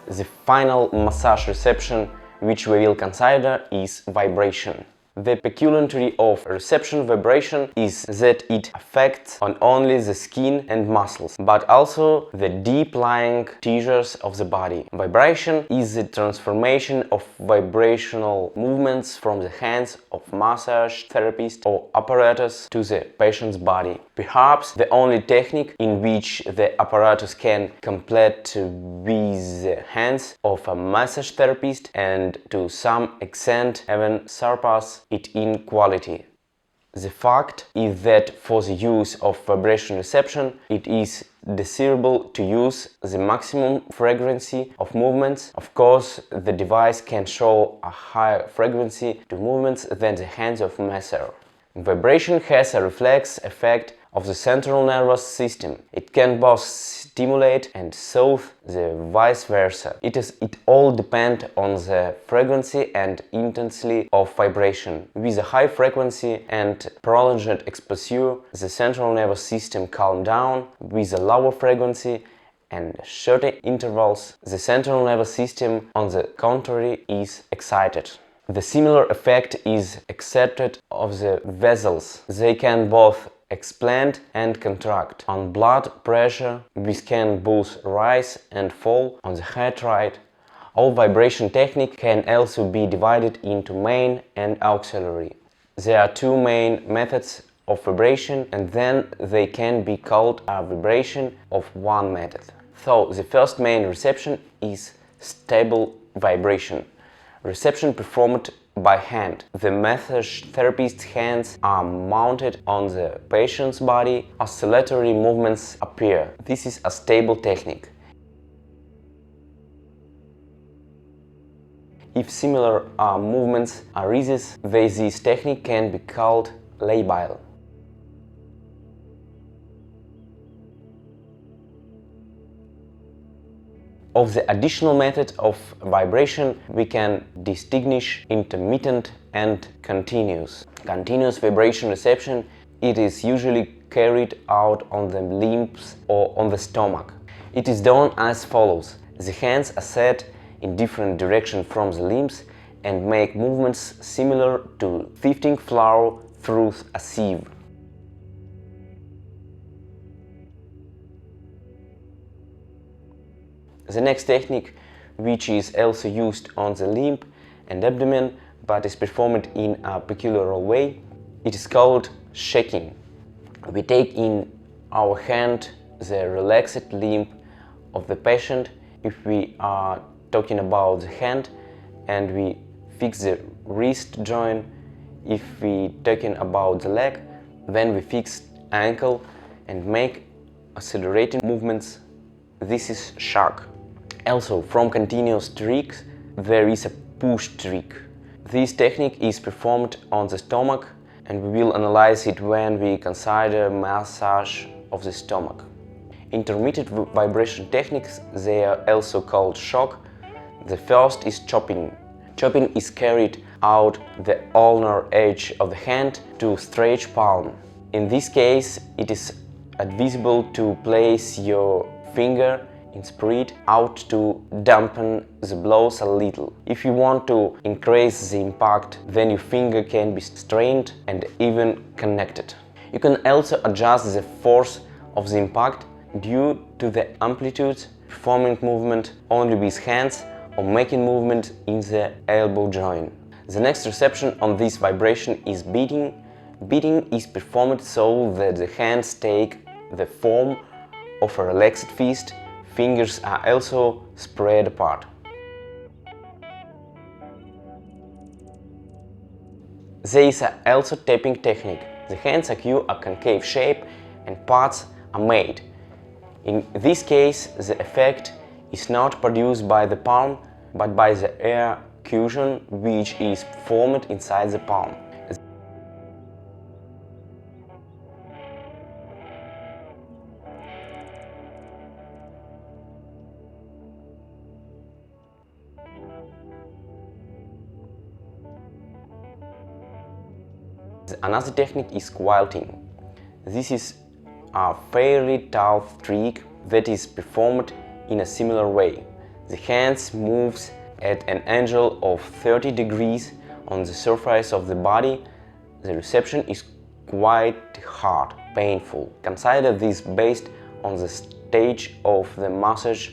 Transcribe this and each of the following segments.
The final massage reception which we will consider is vibration. The peculiarity of reception vibration is that it affects not only the skin and muscles, but also the deep-lying tissues of the body. Vibration is the transformation of vibrational movements from the hands of massage therapist or apparatus to the patient's body. Perhaps the only technique in which the apparatus can compete with the hands of a massage therapist and to some extent even surpass it in quality. The fact is that for the use of vibration reception, it is desirable to use the maximum frequency of movements. Of course, the device can show a higher frequency to movements than the hands of masser. Vibration has a reflex effect of the central nervous system. It can both stimulate and soothe, the vice versa. It all depends on the frequency and intensity of vibration. With a high frequency and prolonged exposure, the central nervous system calms down. With a lower frequency and shorter intervals, the central nervous system, on the contrary, is excited. The similar effect is exerted of the vessels. They can both expand and contract. On blood pressure, we can both rise and fall. On the heart rate, all vibration technique can also be divided into main and auxiliary. There are two main methods of vibration, and then they can be called a vibration of one method. So the first main reception is stable vibration. Reception performed by hand. The massage therapist's hands are mounted on the patient's body. Oscillatory movements appear. This is a stable technique. If similar movements arises, this technique can be called labile. Of the additional method of vibration, we can distinguish intermittent and continuous. Continuous vibration reception, it is usually carried out on the limbs or on the stomach. It is done as follows. The hands are set in different directions from the limbs and make movements similar to sifting flour through a sieve. The next technique, which is also used on the limb and abdomen but is performed in a peculiar way, it is called shaking. We take in our hand the relaxed limb of the patient. If we are talking about the hand, and we fix the wrist joint. If we talking about the leg, then we fix ankle and make accelerating movements. This is shock. Also, from continuous tricks, there is a push trick. This technique is performed on the stomach, and we will analyze it when we consider massage of the stomach. Intermittent vibration techniques, they are also called shock. The first is chopping. Chopping is carried out the ulnar edge of the hand to stretch palm. In this case, it is advisable to place your finger in spread out to dampen the blows a little. If you want to increase the impact, then your finger can be strained and even connected. You can also adjust the force of the impact due to the amplitude, performing movement only with hands or making movement in the elbow joint. The next reception on this vibration is beating. Beating is performed so that the hands take the form of a relaxed fist. Fingers are also spread apart. There is also tapping technique. The hands acquire a concave shape and parts are made. In this case, the effect is not produced by the palm, but by the air cushion which is formed inside the palm. Another technique is quilting. This is a fairly tough trick that is performed in a similar way. The hands moves at an angle of 30 degrees on the surface of the body. The reception is quite hard, painful. Consider this based on the stage of the massage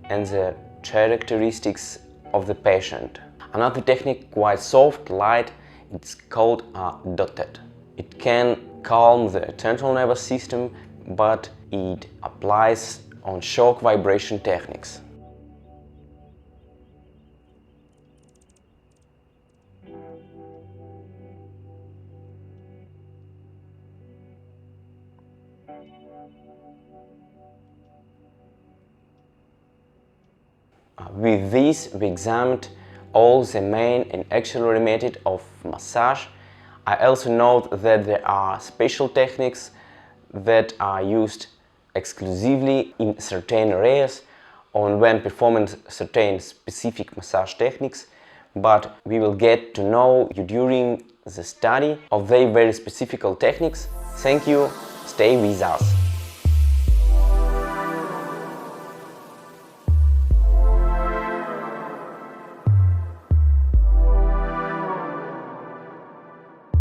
and the characteristics of the patient. Another technique, quite soft, light, it's called a dotted. It can calm the central nervous system, but it applies on shock vibration techniques. With this, we examined all the main and auxiliary methods of massage. I also note that there are special techniques that are used exclusively in certain areas or when performing certain specific massage techniques, but we will get to know you during the study of their very specific techniques. Thank you, stay with us.